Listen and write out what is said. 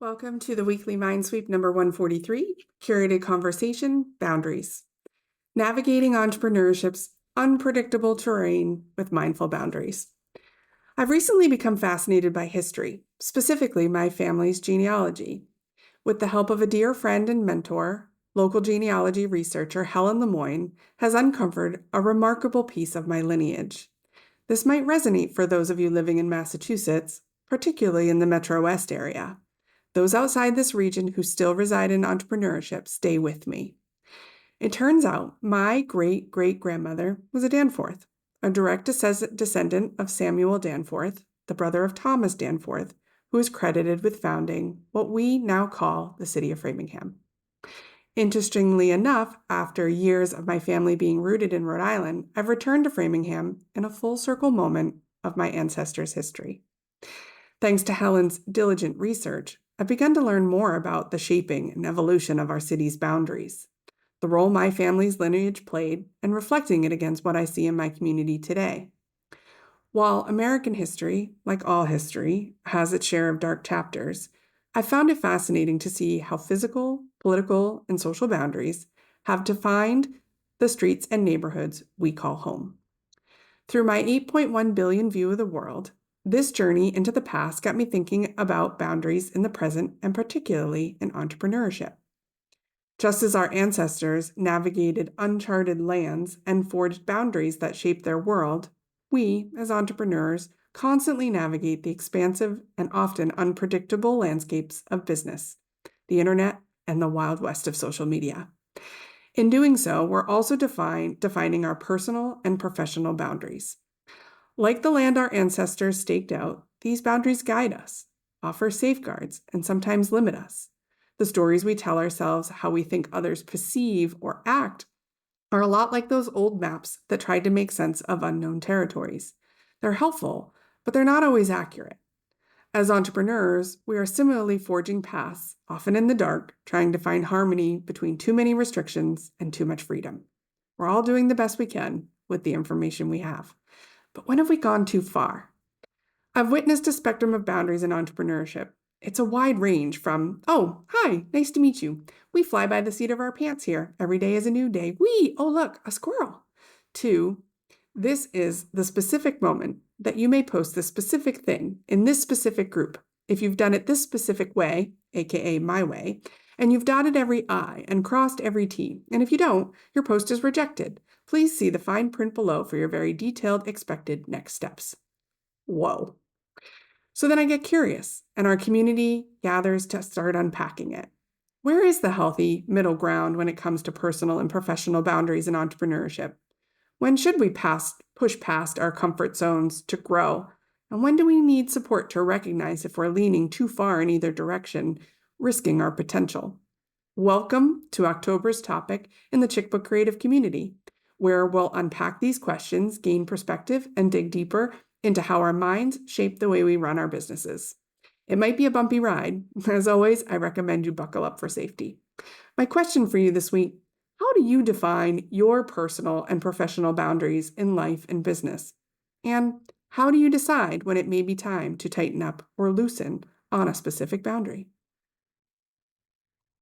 Welcome to the weekly Mindsweep number 143, Curated Conversation, Boundaries. Navigating Entrepreneurship's Unpredictable Terrain with Mindful Boundaries. I've recently become fascinated by history, specifically my family's genealogy. With the help of a dear friend and mentor, local genealogy researcher Helen Lemoyne has uncovered a remarkable piece of my lineage. This might resonate for those of you living in Massachusetts, particularly in the Metro West area. Those outside this region who still reside in entrepreneurship, stay with me. It turns out my great-great-grandmother was a Danforth, a direct descendant of Samuel Danforth, the brother of Thomas Danforth, who is credited with founding what we now call the city of Framingham. Interestingly enough, after years of my family being rooted in Rhode Island, I've returned to Framingham in a full circle moment of my ancestors' history. Thanks to Helen's diligent research, I've begun to learn more about the shaping and evolution of our city's boundaries, the role my family's lineage played, and reflecting it against what I see in my community today. While American history, like all history, has its share of dark chapters, I found it fascinating to see how physical, political, and social boundaries have defined the streets and neighborhoods we call home. Through my 8.1 billion view of the world, this journey into the past got me thinking about boundaries in the present and particularly in entrepreneurship. Just as our ancestors navigated uncharted lands and forged boundaries that shaped their world, we, as entrepreneurs, constantly navigate the expansive and often unpredictable landscapes of business, the internet, and the wild west of social media. In doing so, we're also defining our personal and professional boundaries. Like the land our ancestors staked out, these boundaries guide us, offer safeguards, and sometimes limit us. The stories we tell ourselves, how we think others perceive or act, are a lot like those old maps that tried to make sense of unknown territories. They're helpful, but they're not always accurate. As entrepreneurs, we are similarly forging paths, often in the dark, trying to find harmony between too many restrictions and too much freedom. We're all doing the best we can with the information we have. But when have we gone too far? I've witnessed a spectrum of boundaries in entrepreneurship. It's a wide range from, oh, hi, nice to meet you. We fly by the seat of our pants here. Every day is a new day. Oh, look, a squirrel. To, this is the specific moment that you may post this specific thing in this specific group. If you've done it this specific way, aka my way, and you've dotted every I and crossed every T, and if you don't, your post is rejected. Please see the fine print below for your very detailed expected next steps. Whoa. So then I get curious, and our community gathers to start unpacking it. Where is the healthy middle ground when it comes to personal and professional boundaries in entrepreneurship? When should we push past our comfort zones to grow? And when do we need support to recognize if we're leaning too far in either direction, risking our potential? Welcome to October's topic in the Chickbook Creative community, where we'll unpack these questions, gain perspective, and dig deeper into how our minds shape the way we run our businesses. It might be a bumpy ride. As always, I recommend you buckle up for safety. My question for you this week: how do you define your personal and professional boundaries in life and business? And how do you decide when it may be time to tighten up or loosen on a specific boundary?